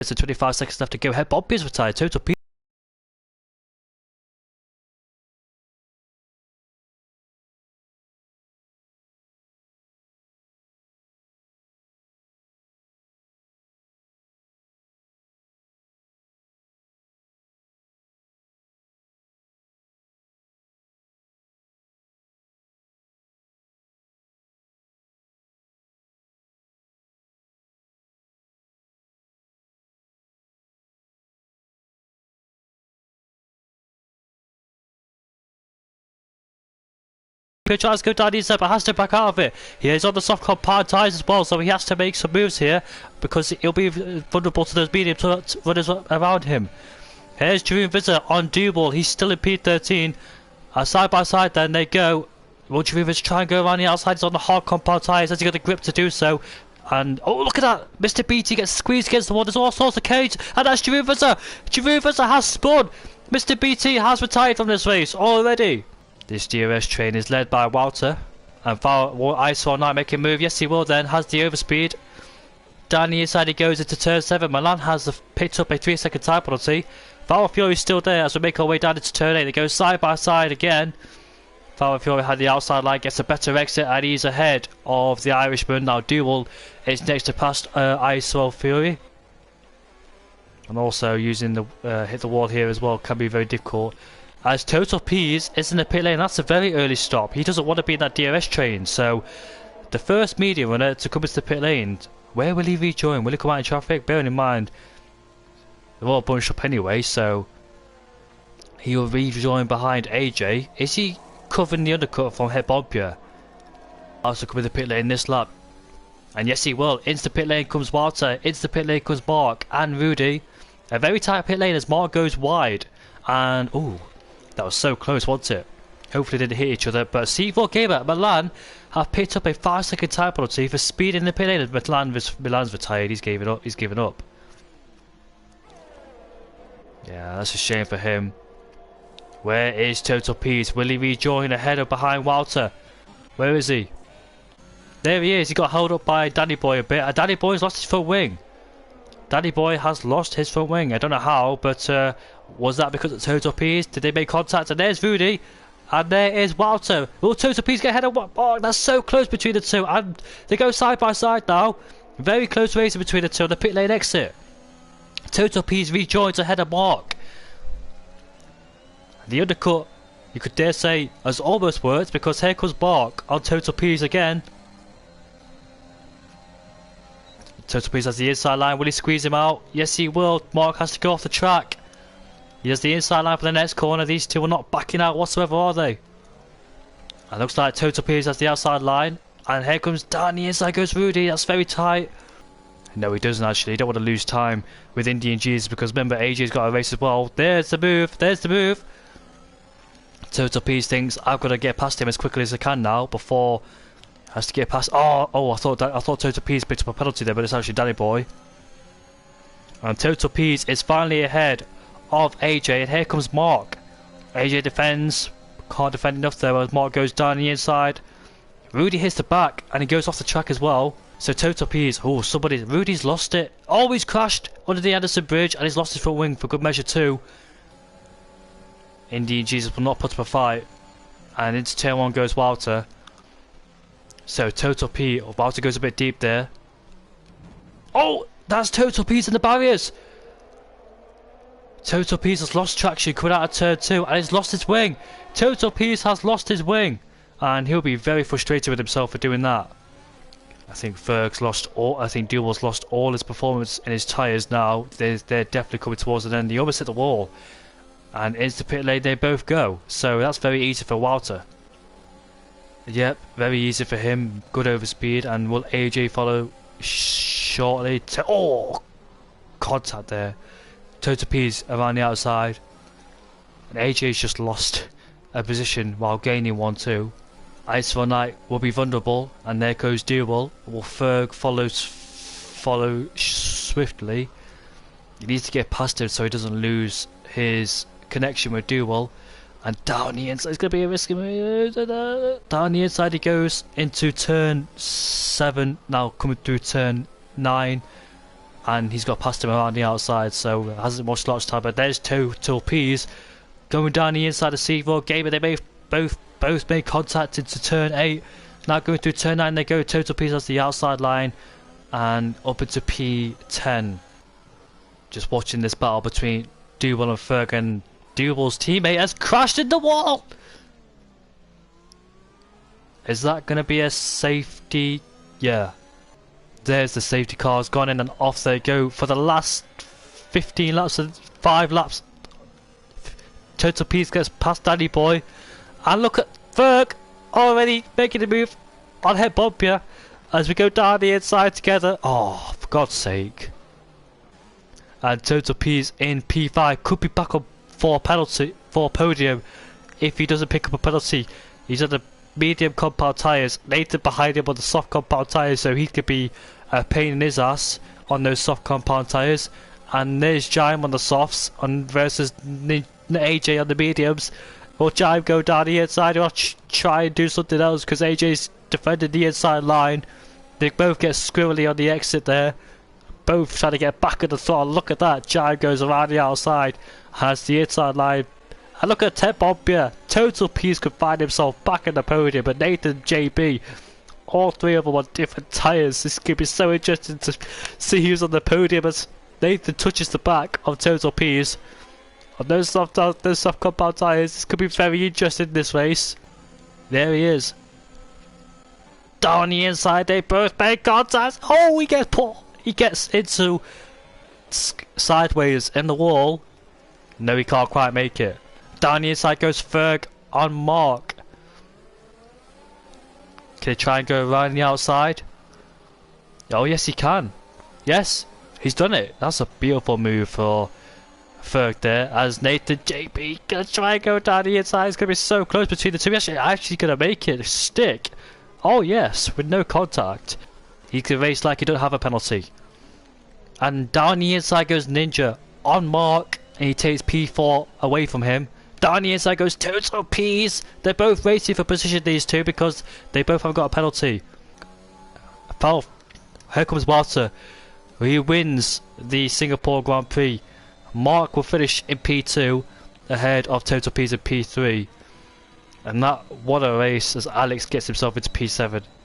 It's 25 seconds left to go. Head Bobby is retired. Total P. Tries to go down inside, but has to back out of it. He is on the soft compound tires as well, so he has to make some moves here because he'll be vulnerable to those medium runners around him. Here's Drew Visitor on Double. He's still in P13. Side by side, then they go. Will Drew Visitor try and go around the outside? He's on the hard compound tires. Has he got the grip to do so? And oh, look at that! Mr. BT gets squeezed against the wall. There's all sorts of cage, and that's Drew Visitor. Drew Visitor has spun. Mr. BT has retired from this race already. This DRS train is led by Walter, and ISO on 9 making a move. Yes, he will then. Has the overspeed. Down the inside he goes into turn 7. Milan has picked up a 3-second time penalty. Valor Fury is still there as we make our way down into turn 8. They go side by side again. Valor Fury had the outside line, gets a better exit, and he's ahead of the Irishman. Now Duel is next to pass ISO Fury. And also using the hit the wall here as well can be very difficult. As Total Peas is in the pit lane, that's a very early stop. He doesn't want to be in that DRS train, so the first medium runner to come into the pit lane, where will he rejoin? Will he come out in traffic? Bearing in mind, they're all bunched up anyway, so he will rejoin behind AJ. Is he covering the undercut from Hebobia? Also come in the pit lane this lap. And yes, he will. Into the pit lane comes Walter, into the pit lane comes Mark and Rudy. A very tight pit lane as Mark goes wide. And, ooh. That was so close, wasn't it? Hopefully they didn't hit each other. But C4 Gamer at Milan have picked up a 5-second time penalty for speed in the pit lane. Milan's retired. He's given up. He's given up. Yeah, that's a shame for him. Where is Total Peas? Will he rejoin ahead or behind Walter? Where is he? There he is. He got held up by Danny Boy a bit. And Danny Boy's lost his front wing. Danny Boy has lost his front wing. I don't know how, but was that because of Total Peas? Did they make contact? And there's Rudy. And there is Walter. Will Total Peas get ahead of what? Oh, that's so close between the two. And they go side by side now. Very close racing between the two on the pit lane exit. Total Peas rejoins ahead of Mark. The undercut, you could dare say, has almost worked because here comes Mark on Total Peas again. Total Peas has the inside line. Will he squeeze him out? Yes, he will. Mark has to go off the track. He has the inside line for the next corner. These two are not backing out whatsoever, are they? It looks like Total Peas has the outside line. And here comes down the inside goes Rudy. That's very tight. No, he doesn't actually. He don't want to lose time with Indian Jesus because remember, AJ's got a race as well. There's the move. There's the move. Total Peas thinks I've got to get past him as quickly as I can now before has to get past. I thought Total Peas picked up a penalty there, but it's actually Danny Boy. And Total Peas is finally ahead of AJ, and here comes Mark. AJ defends, can't defend enough though as Mark goes down the inside. Rudy hits the back, and he goes off the track as well. So Total Peas, Rudy's lost it. Oh, he's crashed under the Anderson Bridge, and he's lost his front wing for good measure too. Indian Jesus will not put up a fight, and into turn 1 goes Walter. So Total P, Walter goes a bit deep there. Oh, that's Total P's in the barriers. Total P's has lost traction coming out of turn 2 and he's lost his wing. Total P's has lost his wing and he'll be very frustrated with himself for doing that. I think Ferg's lost all. I think Duel's lost all his performance in his tyres now. They're definitely coming towards an end. He almost hit the wall, and into the pit lane they both go. So that's very easy for Walter. Yep, very easy for him. Good overspeed, and will AJ follow shortly? Oh, contact there. Total P's around the outside, and AJ's just lost a position while gaining one too. Ice for Night will be vulnerable, and there goes Duel. Will Ferg follow swiftly? He needs to get past him so he doesn't lose his connection with Duel. And down the inside, it's going to be a risky move. Down the inside he goes into turn 7, now coming through turn 9. and he's got past him around the outside, so hasn't much launch time. But there's Total P's going down the inside of C4 Gamer. They both made contact into turn 8. Now going through turn 9, they go Total P's as the outside line and up into P10. Just watching this battle between Dougal and Ferg, and Dougal's teammate has crashed in the wall. Is that going to be a safety? Yeah. There's the safety cars gone in, and off they go for the last 15 laps and 5 laps. Total Peace gets past Danny Boy, and look at Ferg already making a move on head bump here as we go down the inside together. Oh, for God's sake. And Total Peace in P5 could be back up for podium if he doesn't pick up a penalty. He's on the medium compound tyres. Nathan behind him on the soft compound tyres, so he could be a pain in his ass on those soft compound tyres. And there's Jaime on the softs versus AJ on the mediums. Will Jaime go down the inside or try and do something else, because AJ's defending the inside line? They both get squirrely on the exit there, both trying to get back at the throttle. Look at that, Jaime goes around the outside, has the inside line. And look at Tech Bomb here. Total Peace could find himself back in the podium, but Nathan, JB, all three of them on different tyres. This could be so interesting to see who's on the podium as Nathan touches the back of Total Peace. On those soft compound tyres, this could be very interesting, this race. There he is. Down the inside, they both make contact. Oh, he gets into sideways in the wall. No, he can't quite make it. Down the inside goes Ferg on Mark. Can he try and go around the outside? Oh yes, he can. Yes, he's done it. That's a beautiful move for Ferg there, as Nathan JB gonna try and go down the inside. It's gonna be so close between the two. Actually gonna make it stick. Oh yes, with no contact. He can race like he don't have a penalty. And down the inside goes Ninja on Mark, and he takes P4 away from him. Down the inside goes Total Peace. They're both racing for position, these two, because they both have got a penalty. Here comes Walter. He wins the Singapore Grand Prix. Mark will finish in P2 ahead of Total Peace in P3. And that, what a race, as Alex gets himself into P7.